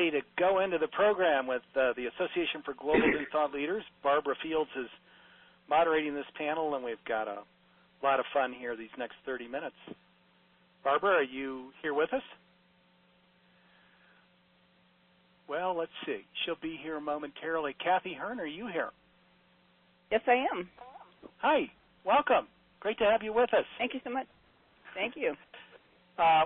ready to go into the program with the Association for Global New Thought Leaders. Barbara Fields is moderating this panel, and we've got a lot of fun here these next 30 minutes. Barbara, are you here with us? Well, let's see. She'll be here momentarily. Kathy Hearn, are you here? Yes, I am. Hi. Welcome. Great to have you with us. Thank you so much. Thank you.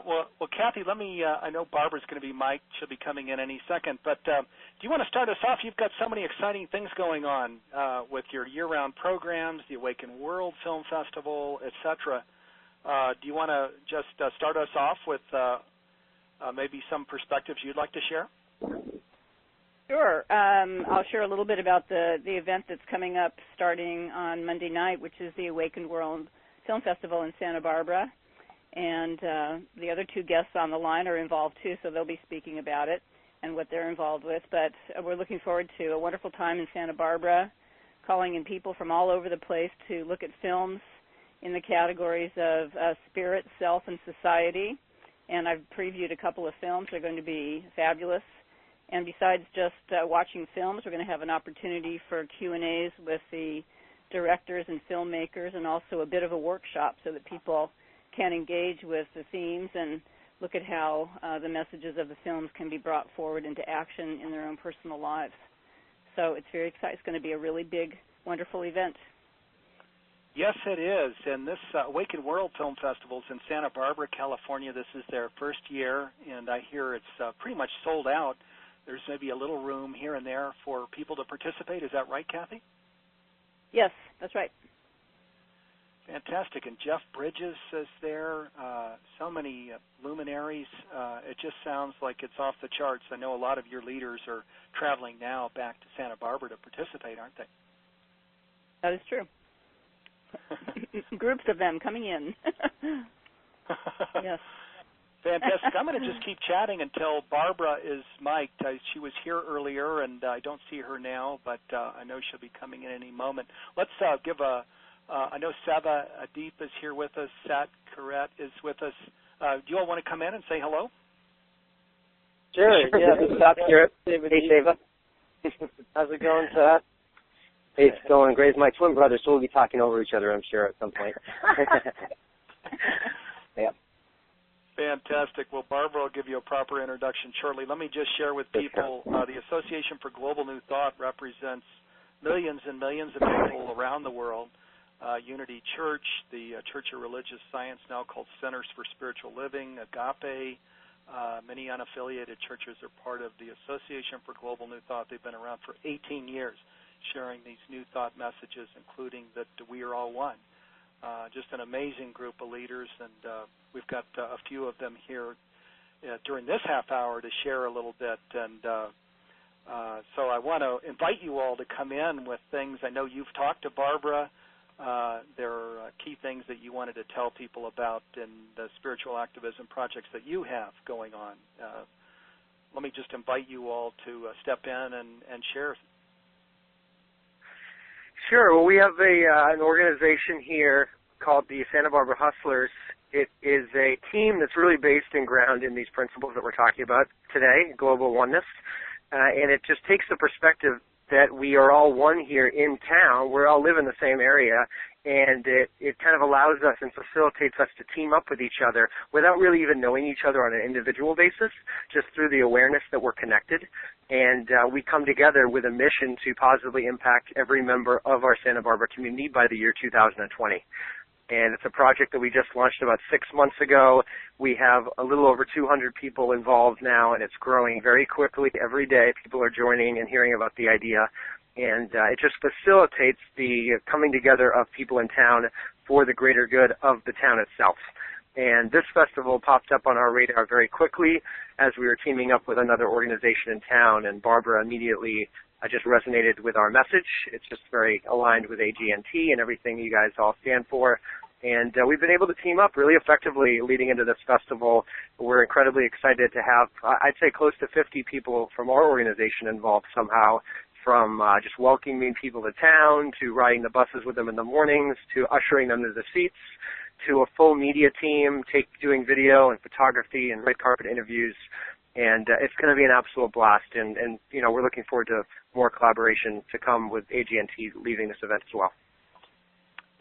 Well, Kathy, let me, I know Barbara's going to be mic'd. She'll be coming in any second. But do you want to start us off? You've got so many exciting things going on with your year-round programs, the Awaken World Film Festival, et cetera. Do you want to just start us off with maybe some perspectives you'd like to share? Sure. I'll share a little bit about the event that's coming up starting on Monday night, which is the Awaken World Film Festival in Santa Barbara. And the other two guests on the line are involved, too, so they'll be speaking about it and what they're involved with. But we're looking forward to a wonderful time in Santa Barbara, calling in people from all over the place to look at films in the categories of spirit, self, and society. And I've previewed a couple of films. They're going to be fabulous. And besides just watching films, we're going to have an opportunity for Q&As with the directors and filmmakers, and also a bit of a workshop so that people can engage with the themes and look at how the messages of the films can be brought forward into action in their own personal lives. So it's very exciting. It's going to be a really big, wonderful event. Yes, it is. And this Awaken World Film Festival is in Santa Barbara, California. This is their first year, and I hear it's pretty much sold out. There's maybe a little room here and there for people to participate. Is that right, Kathy? Yes, that's right. Fantastic. And Jeff Bridges is there. So many luminaries. It just sounds like it's off the charts. I know a lot of your leaders are traveling now back to Santa Barbara to participate, aren't they? That is true. Groups of them coming in. Yes. Fantastic. I'm going to just keep chatting until Barbara is mic'd. She was here earlier, and I don't see her now, but I know she'll be coming in any moment. Let's give I know Saba Adeep is here with us. Sat Karet is with us. Do you all want to come in and say hello? Sure. Yeah, this is Sat Karet. Hey, Saba. How's it going, Sat? Hey, it's going great. It's my twin brother, so we'll be talking over each other, I'm sure, at some point. Yeah. Fantastic. Well, Barbara will give you a proper introduction shortly. Let me just share with people, the Association for Global New Thought represents millions and millions of people around the world. Unity Church, the Church of Religious Science, now called Centers for Spiritual Living, Agape, many unaffiliated churches are part of the Association for Global New Thought. They've been around for 18 years sharing these new thought messages, including that we are all one. Just an amazing group of leaders, and we've got a few of them here during this half hour to share a little bit. And so I want to invite you all to come in with things. I know you've talked to Barbara. There are key things that you wanted to tell people about in the spiritual activism projects that you have going on. Let me just invite you all to step in and share. Sure. Well, we have an organization here called the Santa Barbara Hustlers. It is a team that's really based and grounded in these principles that we're talking about today, global oneness, and it just takes the perspective that we are all one here in town. We all live in the same area, and it kind of allows us and facilitates us to team up with each other without really even knowing each other on an individual basis, just through the awareness that we're connected. And we come together with a mission to positively impact every member of our Santa Barbara community by the year 2020. And it's a project that we just launched about 6 months ago. We have a little over 200 people involved now, and it's growing very quickly every day. People are joining and hearing about the idea. And it just facilitates the coming together of people in town for the greater good of the town itself. And this festival popped up on our radar very quickly as we were teaming up with another organization in town, and Barbara immediately just resonated with our message. It's just very aligned with AGNT and everything you guys all stand for. And we've been able to team up really effectively leading into this festival. We're incredibly excited to have, I'd say, close to 50 people from our organization involved somehow, from just welcoming people to town, to riding the buses with them in the mornings, to ushering them to the seats, to a full media team doing video and photography and red carpet interviews. and it's going to be an absolute blast. And we're looking forward to more collaboration to come with AGNT leading this event as well.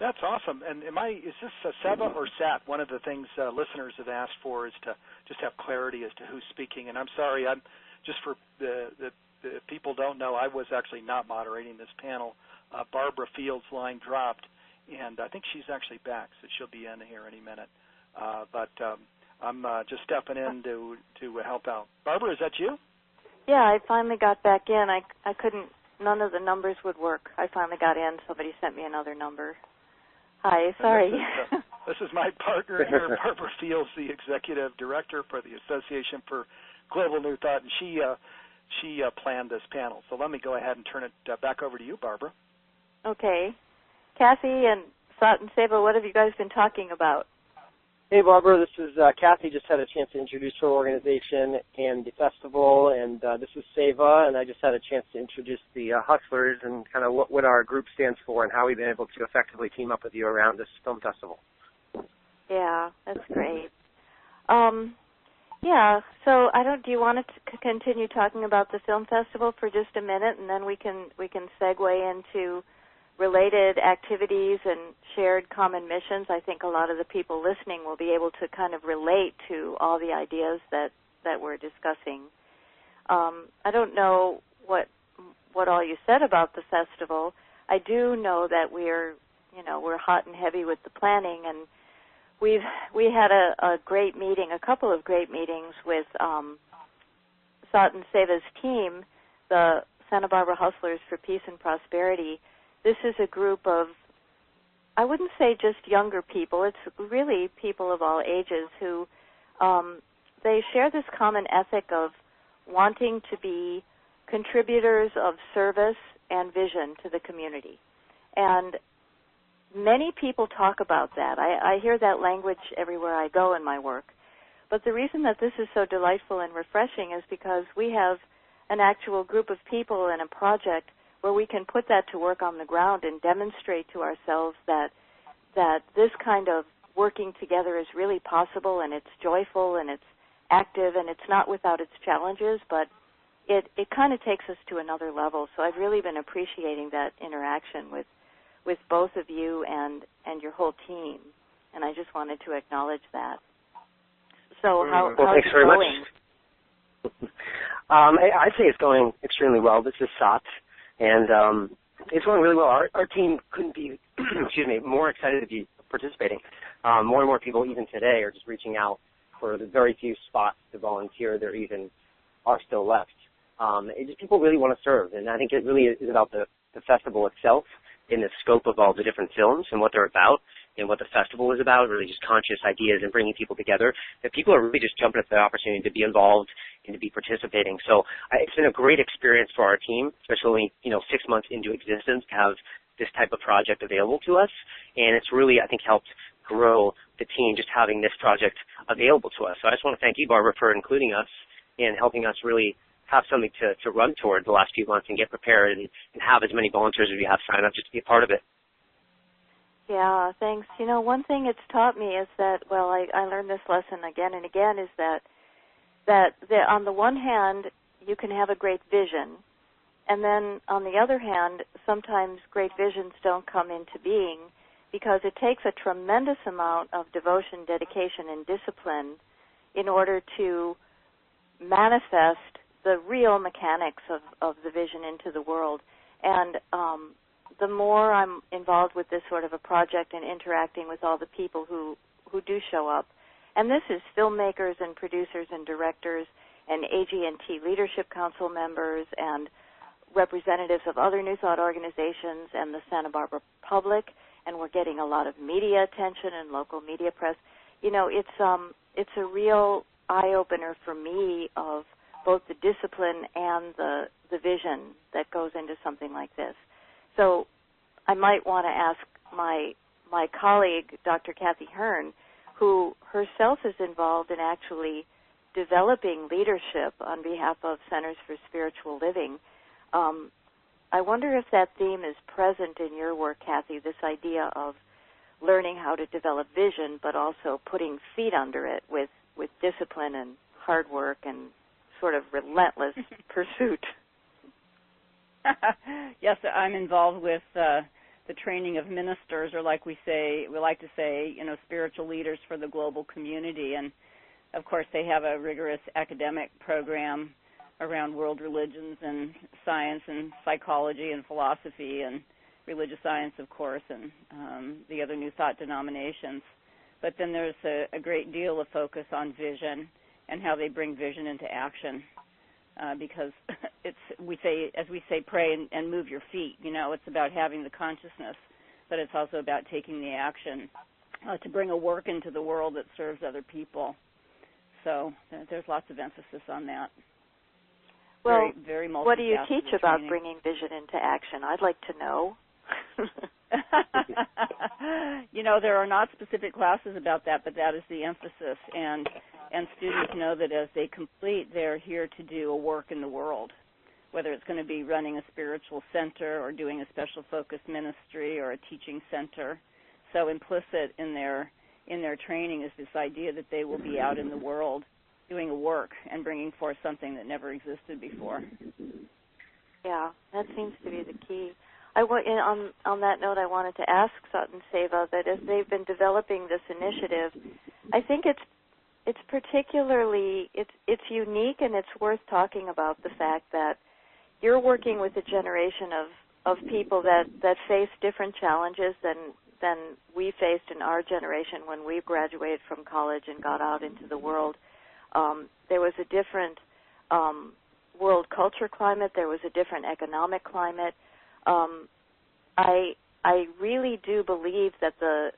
That's awesome. And is this SEVA or SAT? One of the things listeners have asked for is to just have clarity as to who's speaking. And I'm sorry, I'm just for the people don't know, I was actually not moderating this panel. Barbara Field's line dropped, and I think she's actually back, so she'll be in here any minute. But I'm just stepping in to help out. Barbara, is that you? Yeah, I finally got back in. I couldn't, none of the numbers would work. I finally got in. Somebody sent me another number. Hi, sorry. This is my partner here, Barbara Fields, the Executive Director for the Association for Global New Thought, and she planned this panel. So let me go ahead and turn it back over to you, Barbara. Okay. Kathy and Sat and Seva, what have you guys been talking about? Hey, Barbara, this is Kathy. Just had a chance to introduce her organization and the festival, and this is Seva, and I just had a chance to introduce the Hustlers and kind of what our group stands for and how we've been able to effectively team up with you around this film festival. Yeah, that's great. Yeah, so do you want to continue talking about the film festival for just a minute, and then we can segue into related activities and shared common missions? I think a lot of the people listening will be able to kind of relate to all the ideas that we're discussing. I don't know what all you said about the festival. I do know that we're hot and heavy with the planning, and we had a great meeting, a couple of great meetings with Sat and Seva's team, the Santa Barbara Hustlers for Peace and Prosperity. This is a group of, I wouldn't say just younger people, it's really people of all ages who, they share this common ethic of wanting to be contributors of service and vision to the community. And many people talk about that. I hear that language everywhere I go in my work. But the reason that this is so delightful and refreshing is because we have an actual group of people and a project where we can put that to work on the ground and demonstrate to ourselves that this kind of working together is really possible, and it's joyful and it's active and it's not without its challenges, but it kind of takes us to another level. So I've really been appreciating that interaction with both of you and your whole team, and I just wanted to acknowledge that. So how's thanks it very going? Much. I'd say it's going extremely well. This is Sat. And it's going really well. Our team couldn't be, more excited to be participating. More and more people, even today, are just reaching out for the very few spots to volunteer. There even are still left. People really want to serve, and I think it really is about the festival itself and the scope of all the different films and what they're about and what the festival is about, really just conscious ideas and bringing people together, that people are really just jumping at the opportunity to be involved and to be participating. So it's been a great experience for our team, especially 6 months into existence, to have this type of project available to us. And it's really, I think, helped grow the team just having this project available to us. So I just want to thank you, Barbara, for including us and helping us really have something to run toward the last few months and get prepared and have as many volunteers as we have sign up just to be a part of it. Yeah, thanks. One thing it's taught me is that, I learned this lesson again and again, is that on the one hand, you can have a great vision, and then on the other hand, sometimes great visions don't come into being because it takes a tremendous amount of devotion, dedication, and discipline in order to manifest the real mechanics of the vision into the world. And the more I'm involved with this sort of a project and interacting with all the people who do show up, and this is filmmakers and producers and directors and AGNT Leadership Council members and representatives of other New Thought organizations and the Santa Barbara public, and we're getting a lot of media attention and local media press. It's a real eye-opener for me of both the discipline and the vision that goes into something like this. So I might want to ask my colleague, Dr. Kathy Hearn, who herself is involved in actually developing leadership on behalf of Centers for Spiritual Living. I wonder if that theme is present in your work, Kathy, this idea of learning how to develop vision, but also putting feet under it with discipline and hard work and sort of relentless pursuit. Yes, I'm involved with the training of ministers, or like we like to say, spiritual leaders for the global community. And of course, they have a rigorous academic program around world religions and science and psychology and philosophy and religious science, of course, and the other New Thought denominations. But then there's a great deal of focus on vision and how they bring vision into action. Because as we say, pray and move your feet. It's about having the consciousness, but it's also about taking the action to bring a work into the world that serves other people. So there's lots of emphasis on that. Well, very what do you teach about training. bringing vision into action? I'd like to know. There are not specific classes about that, but that is the emphasis. And students know that as they complete, they're here to do a work in the world, whether it's going to be running a spiritual center or doing a special focused ministry or a teaching center. So implicit in their training is this idea that they will be out in the world doing a work and bringing forth something that never existed before. Yeah, that seems to be the key. On that note, I wanted to ask Sat and Seva that as they've been developing this initiative, I think it's particularly it's unique, and it's worth talking about the fact that you're working with a generation of people that face different challenges than we faced in our generation when we graduated from college and got out into the world. There was a different world culture climate. There was a different economic climate. I really do believe that the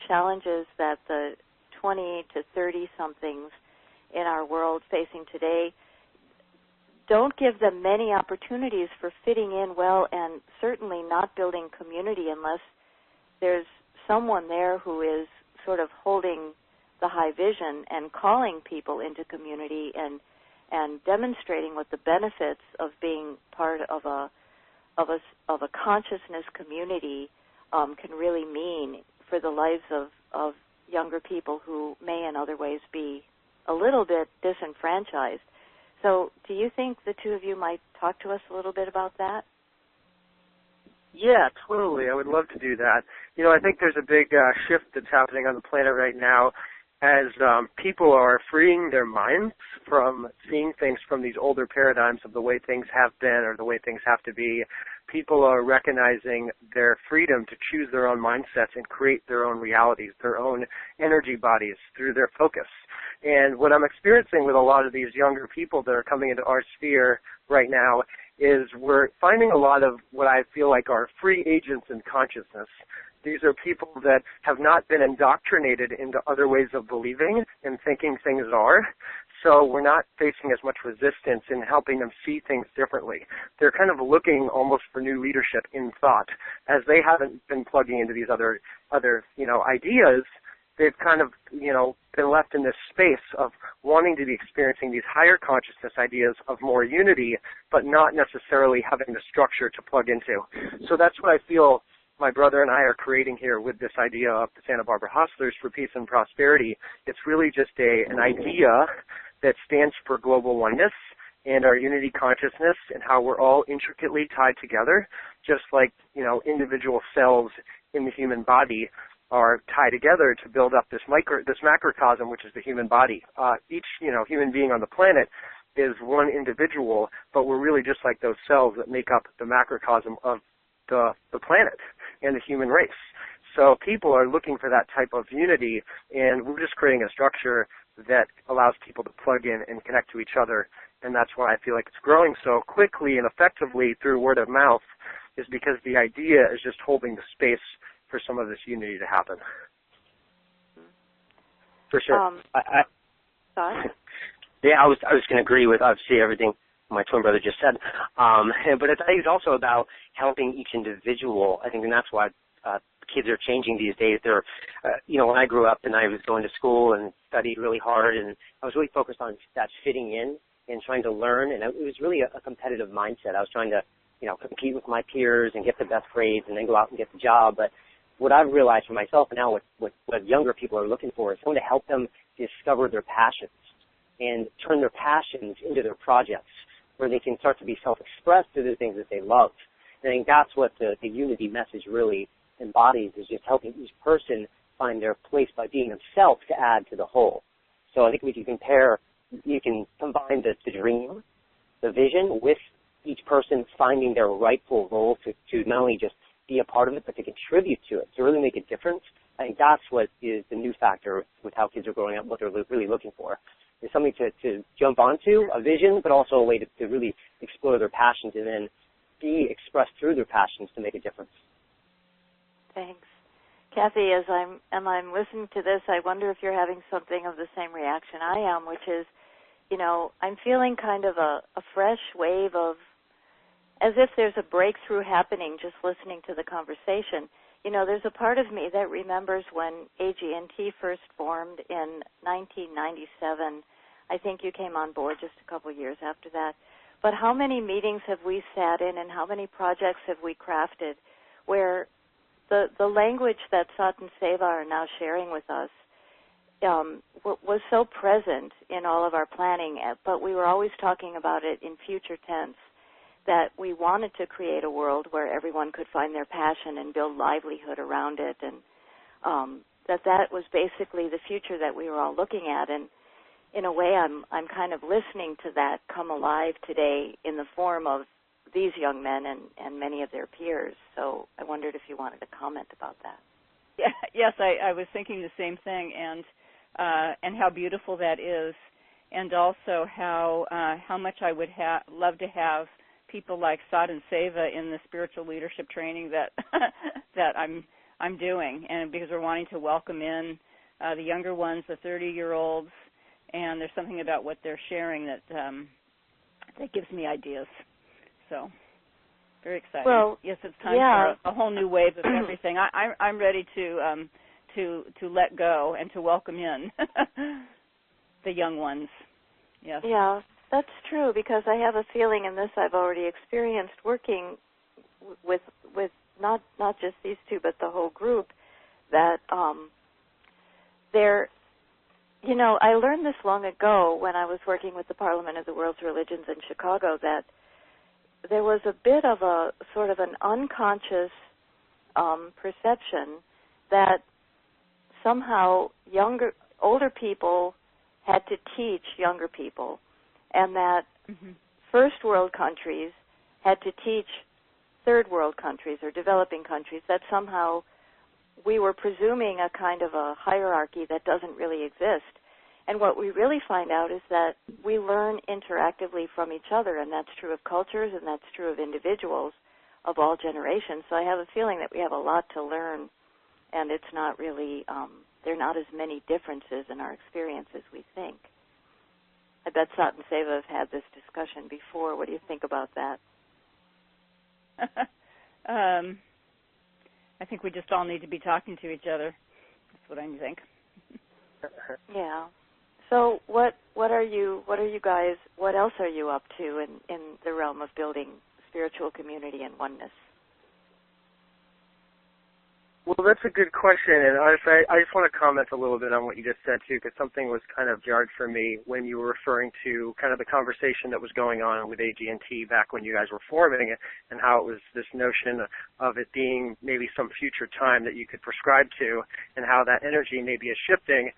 challenges that the 20 to 30 somethings in our world facing today don't give them many opportunities for fitting in well, and certainly not building community unless there's someone there who is sort of holding the high vision and calling people into community and demonstrating what the benefits of being part of a consciousness community can really mean for the lives of younger people who may in other ways be a little bit disenfranchised. So do you think the two of you might talk to us a little bit about that? Yeah, totally. I would love to do that. I think there's a big shift that's happening on the planet right now as people are freeing their minds from seeing things from these older paradigms of the way things have been or the way things have to be. People are recognizing their freedom to choose their own mindsets and create their own realities, their own energy bodies through their focus. And what I'm experiencing with a lot of these younger people that are coming into our sphere right now is we're finding a lot of what I feel like are free agents in consciousness. These are people that have not been indoctrinated into other ways of believing and thinking things are. So we're not facing as much resistance in helping them see things differently. They're kind of looking almost for new leadership in thought. As they haven't been plugging into these other ideas, they've kind of, been left in this space of wanting to be experiencing these higher consciousness ideas of more unity, but not necessarily having the structure to plug into. So that's what I feel my brother and I are creating here with this idea of the Santa Barbara Hustlers for Peace and Prosperity. It's really just an idea that stands for global oneness and our unity consciousness and how we're all intricately tied together, just like, individual cells in the human body are tied together to build up this macrocosm, which is the human body. Each, human being on the planet is one individual, but we're really just like those cells that make up the macrocosm of the planet and the human race. So people are looking for that type of unity, and we're just creating a structure that allows people to plug in and connect to each other. And that's why I feel like it's growing so quickly and effectively through word of mouth, is because the idea is just holding the space for some of this unity to happen. For sure. Yeah, I was going to agree with obviously everything my twin brother just said. But I think it's also about helping each individual. I think, and that's why kids are changing these days. They're, when I grew up and I was going to school and studied really hard, and I was really focused on that fitting in and trying to learn, and it was really a competitive mindset. I was trying to, compete with my peers and get the best grades and then go out and get the job. But what I've realized for myself now, what younger people are looking for is someone to help them discover their passions. and turn their passions into their projects, where they can start to be self-expressed through the things that they love. And I think that's what the unity message really embodies, is just helping each person find their place by being themselves to add to the whole. So I think we can you can combine the dream, the vision, with each person finding their rightful role to not only just be a part of it, but to contribute to it, to really make a difference. I think that's what is the new factor with how kids are growing up, what they're really looking for. Is something to jump onto, a vision, but also a way to really explore their passions and then be expressed through their passions to make a difference. Thanks. Kathy, as I'm listening to this, I wonder if you're having something of the same reaction I am, which is, I'm feeling kind of a fresh wave of, as if there's a breakthrough happening just listening to the conversation. There's a part of me that remembers when AGNT first formed in 1997. I think you came on board just a couple years after that. But how many meetings have we sat in and how many projects have we crafted where the language that Sat and Seva are now sharing with us was so present in all of our planning, but we were always talking about it in future tense, that we wanted to create a world where everyone could find their passion and build livelihood around it, and that was basically the future that we were all looking at. And in a way, I'm kind of listening to that come alive today in the form of these young men and many of their peers. So I wondered if you wanted to comment about that. Yeah, yes, I was thinking the same thing, and how beautiful that is, and also how much I would love to have people like Sat and Seva in the spiritual leadership training that I'm doing, and because we're wanting to welcome in the younger ones, the 30-year-olds, and there's something about what they're sharing that gives me ideas. So very exciting. Well, yes, it's time for a whole new wave of everything. I'm ready to let go and to welcome in the young ones. Yes. Yeah, that's true, because I have a feeling in this I've already experienced working with not just these two but the whole group, that they're, I learned this long ago when I was working with the Parliament of the World's Religions in Chicago, that there was a bit of a sort of an unconscious perception that somehow older people had to teach younger people, and that first world countries had to teach third world countries or developing countries, that somehow we were presuming a kind of a hierarchy that doesn't really exist. And what we really find out is that we learn interactively from each other, and that's true of cultures and that's true of individuals of all generations. So I have a feeling that we have a lot to learn, and it's not really, there are not as many differences in our experience as we think. I bet Sat and Seva have had this discussion before. What do you think about that? I think we just all need to be talking to each other. That's what I think. Yeah. So what else are you up to in the realm of building spiritual community and oneness? Well, that's a good question, and I just want to comment a little bit on what you just said, too, because something was kind of jarred for me when you were referring to kind of the conversation that was going on with AGNT back when you guys were forming it, and how it was this notion of it being maybe some future time that you could prescribe to, and how that energy maybe is shifting.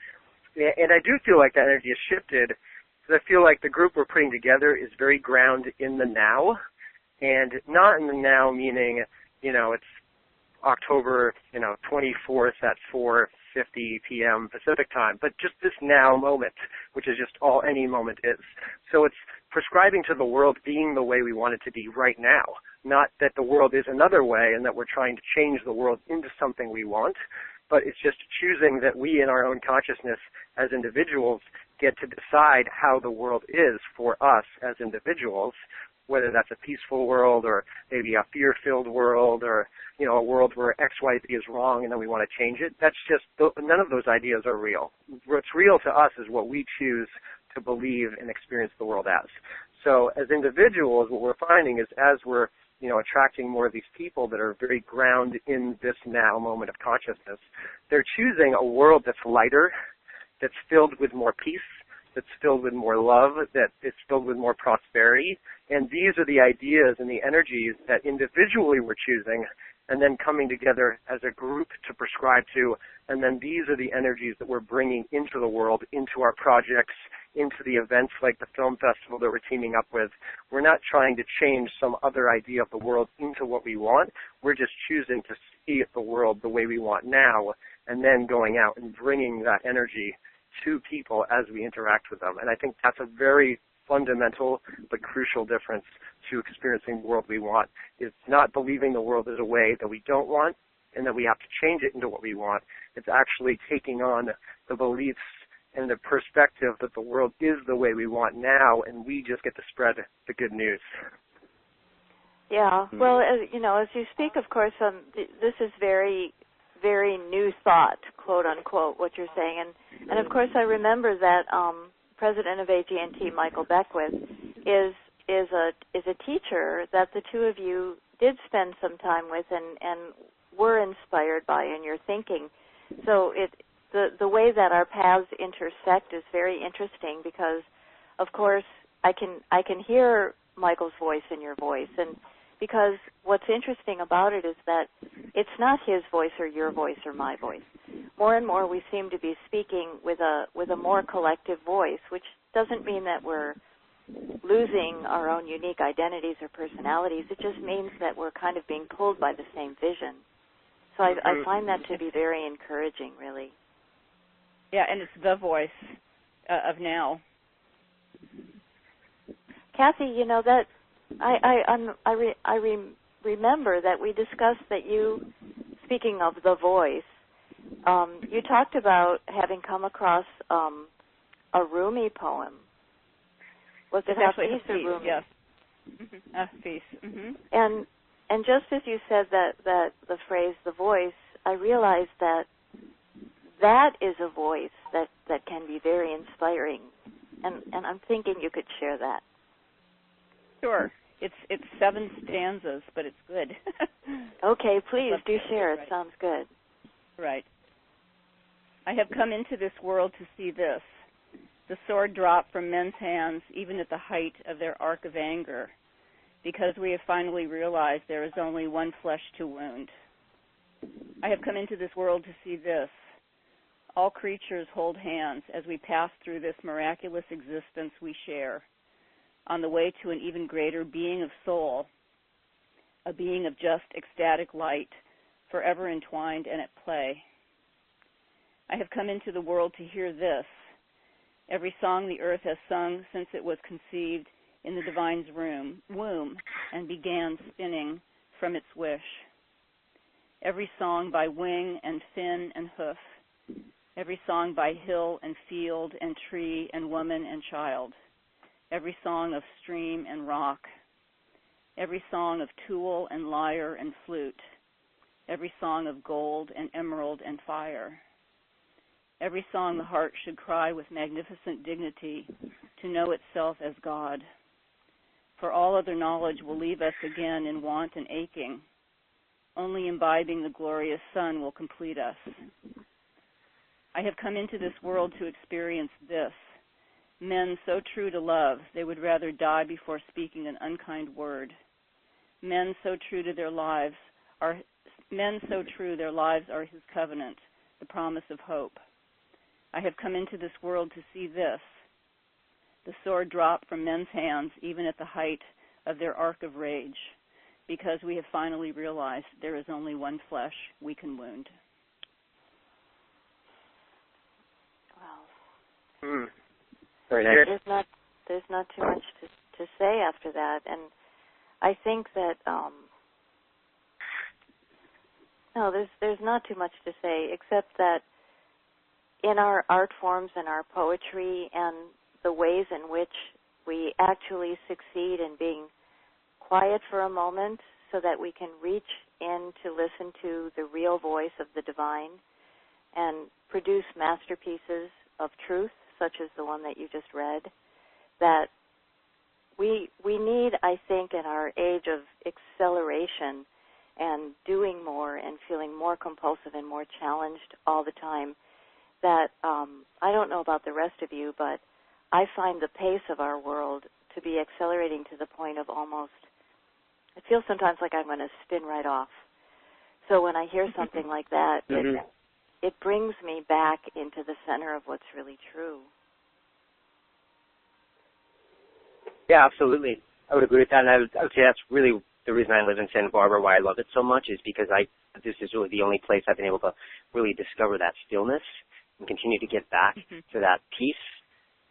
And I do feel like that energy has shifted, because I feel like the group we're putting together is very grounded in the now, and not in the now meaning, it's October, 24th at 4:50 p.m. Pacific time, but just this now moment, which is just all any moment is. So it's prescribing to the world being the way we want it to be right now, not that the world is another way and that we're trying to change the world into something we want, but it's just choosing that we in our own consciousness as individuals get to decide how the world is for us as individuals, whether that's a peaceful world or maybe a fear-filled world or, a world where X, Y, Z is wrong and then we want to change it. That's just, none of those ideas are real. What's real to us is what we choose to believe and experience the world as. So as individuals, what we're finding is as we're, attracting more of these people that are very grounded in this now moment of consciousness, they're choosing a world that's lighter, that's filled with more peace, that's filled with more love, that it's filled with more prosperity. And these are the ideas and the energies that individually we're choosing and then coming together as a group to prescribe to. And then these are the energies that we're bringing into the world, into our projects, into the events like the film festival that we're teaming up with. We're not trying to change some other idea of the world into what we want. We're just choosing to see the world the way we want now, and then going out and bringing that energy to people as we interact with them. And I think that's a very fundamental but crucial difference to experiencing the world we want. It's not believing the world is a way that we don't want and that we have to change it into what we want. It's actually taking on the beliefs and the perspective that the world is the way we want now, and we just get to spread the good news. Yeah. Well, as you speak, of course, this is very, very new thought, quote unquote, what you're saying, and of course I remember that President of AGNT, Michael Beckwith, is a teacher that the two of you did spend some time with and were inspired by in your thinking. So the way that our paths intersect is very interesting because, of course, I can hear Michael's voice in your voice, and because what's interesting about it is that it's not his voice or your voice or my voice. More and more we seem to be speaking with a more collective voice, which doesn't mean that we're losing our own unique identities or personalities. It just means that we're kind of being pulled by the same vision. So I find that to be very encouraging, really. Yeah, and it's the voice of now. Kathy, that I remember that we discussed that you, speaking of the voice, you talked about having come across a Rumi poem. Was it Hafiz or Rumi? Yes. Mm-hmm. Hafiz. Mm-hmm. And just as you said that the phrase "the voice," I realized that is a voice that can be very inspiring, and I'm thinking you could share that. Sure. It's 7 stanzas, but it's good. Okay, please do share. Right. It sounds good. Right. I have come into this world to see this. The sword drop from men's hands even at the height of their arc of anger, because we have finally realized there is only one flesh to wound. I have come into this world to see this. All creatures hold hands as we pass through this miraculous existence we share, on the way to an even greater being of soul, a being of just ecstatic light, forever entwined and at play. I have come into the world to hear this. Every song the earth has sung since it was conceived in the divine's womb, and began spinning from its wish. Every song by wing and fin and hoof, every song by hill and field and tree and woman and child, every song of stream and rock, every song of tool and lyre and flute, every song of gold and emerald and fire, every song the heart should cry with magnificent dignity to know itself as God. For all other knowledge will leave us again in want and aching. Only imbibing the glorious sun will complete us. I have come into this world to experience this. Men so true to love, they would rather die before speaking an unkind word. Men so true their lives are his covenant, the promise of hope. I have come into this world to see this. The sword drop from men's hands even at the height of their arc of rage, because we have finally realized there is only one flesh we can wound. Wow. Very nice. There's not too much to say after that, and I think that no, there's not too much to say except that in our art forms and our poetry and the ways in which we actually succeed in being quiet for a moment so that we can reach in to listen to the real voice of the divine and produce masterpieces of truth, such as the one that you just read, that we need, I think, in our age of acceleration and doing more and feeling more compulsive and more challenged all the time, that I don't know about the rest of you, but I find the pace of our world to be accelerating to the point of almost, it feels sometimes like I'm going to spin right off. So when I hear something like that, it brings me back into the center of what's really true. Yeah, absolutely. I would agree with that, and I would say that's really the reason I live in Santa Barbara, why I love it so much, is because this is really the only place I've been able to really discover that stillness and continue to get back to that peace.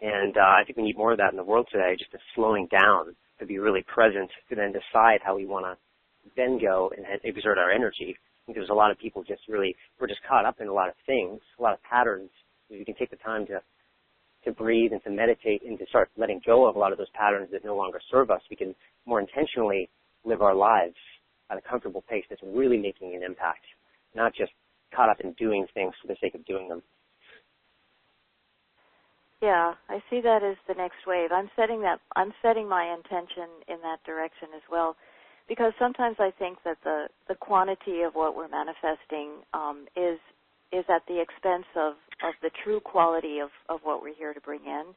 And I think we need more of that in the world today, just a slowing down, to be really present, to then decide how we want to then go and exert our energy. I think there's a lot of people we're just caught up in a lot of things, a lot of patterns. If you can take the time to breathe and to meditate and to start letting go of a lot of those patterns that no longer serve us, we can more intentionally live our lives at a comfortable pace that's really making an impact, not just caught up in doing things for the sake of doing them. Yeah, I see that as the next wave. I'm setting my intention in that direction as well, because sometimes I think that the quantity of what we're manifesting is at the expense of the true quality of what we're here to bring in.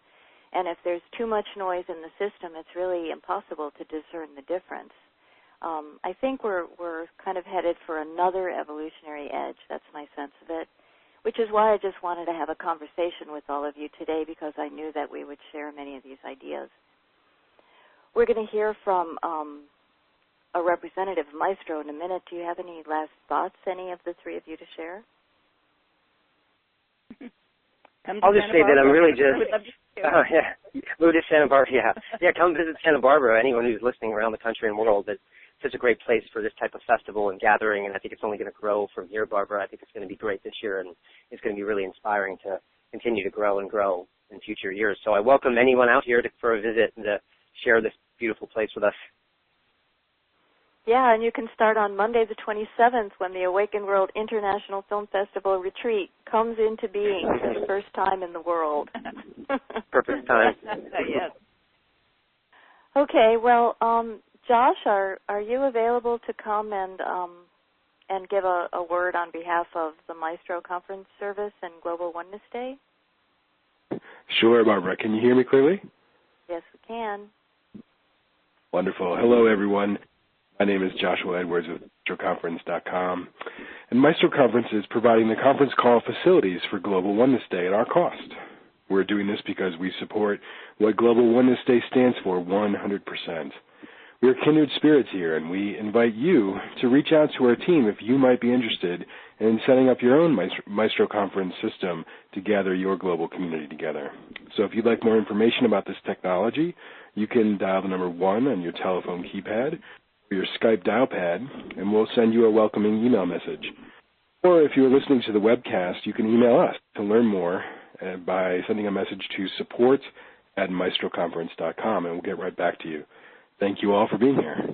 And if there's too much noise in the system, it's really impossible to discern the difference. I think we're kind of headed for another evolutionary edge. That's my sense of it, which is why I just wanted to have a conversation with all of you today, because I knew that we would share many of these ideas. We're going to hear from a representative maestro in a minute. Do you have any last thoughts, any of the three of you, to share? I'll just say that I'm really move to Santa Barbara. Yeah, come visit Santa Barbara. Anyone who's listening around the country and world, it's such a great place for this type of festival and gathering, and I think it's only going to grow from here, Barbara. I think it's going to be great this year, and it's going to be really inspiring to continue to grow and grow in future years. So I welcome anyone out here for a visit and to share this beautiful place with us. Yeah, and you can start on Monday the 27th when the Awakened World International Film Festival Retreat comes into being for the first time in the world. Perfect time. Yes. Okay, well, Josh, are you available to come and give a word on behalf of the Maestro Conference Service and Global Oneness Day? Sure, Barbara. Can you hear me clearly? Yes, we can. Wonderful. Hello, everyone. My name is Joshua Edwards with MaestroConference.com, and Maestro Conference is providing the conference call facilities for Global Oneness Day at our cost. We're doing this because we support what Global Oneness Day stands for 100%. We are kindred spirits here, and we invite you to reach out to our team if you might be interested in setting up your own Maestro Conference system to gather your global community together. So if you'd like more information about this technology, you can dial the number 1 on your telephone keypad or your Skype dial pad, and we'll send you a welcoming email message. Or if you're listening to the webcast, you can email us to learn more by sending a message to support@maestroconference.com, and we'll get right back to you. Thank you all for being here.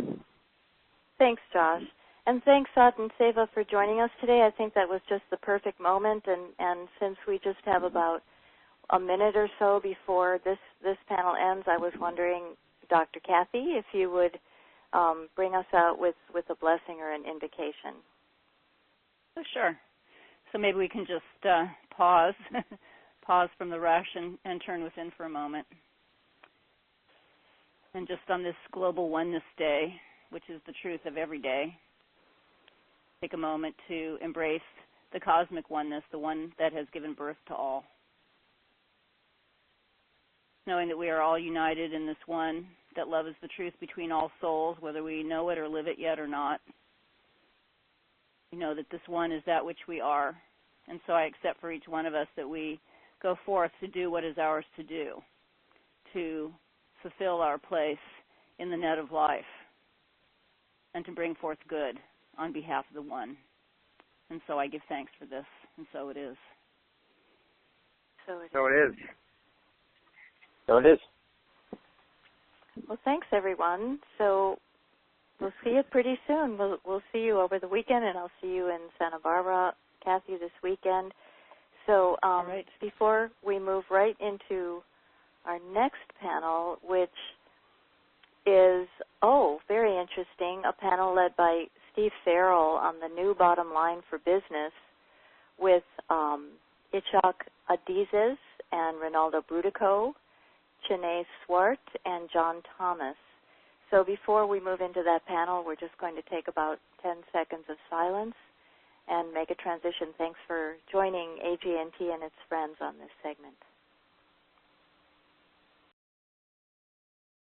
Thanks, Josh. And thanks, Sat and Seva, for joining us today. I think that was just the perfect moment, and since we just have about a minute or so before this panel ends, I was wondering, Dr. Kathy, if you would bring us out with a blessing or an invocation. Oh, sure. So maybe we can just pause from the rush and turn within for a moment. And just on this Global Oneness Day, which is the truth of every day, take a moment to embrace the cosmic oneness, the one that has given birth to all. Knowing that we are all united in this one, that love is the truth between all souls, whether we know it or live it yet or not. We know that this one is that which we are. And so I accept for each one of us that we go forth to do what is ours to do, to fulfill our place in the net of life, and to bring forth good on behalf of the one. And so I give thanks for this, and so it is. So it is. So it is. Well, thanks, everyone. So we'll see you pretty soon. We'll see you over the weekend, and I'll see you in Santa Barbara, Kathy, this weekend. So right. Before we move right into our next panel, which is, very interesting, a panel led by Steve Farrell on the new bottom line for business with Itzhak Adizes and Ronaldo Brudico. Chene Swart, and John Thomas. So before we move into that panel, we're just going to take about 10 seconds of silence and make a transition. Thanks for joining AGNT and its friends on this segment.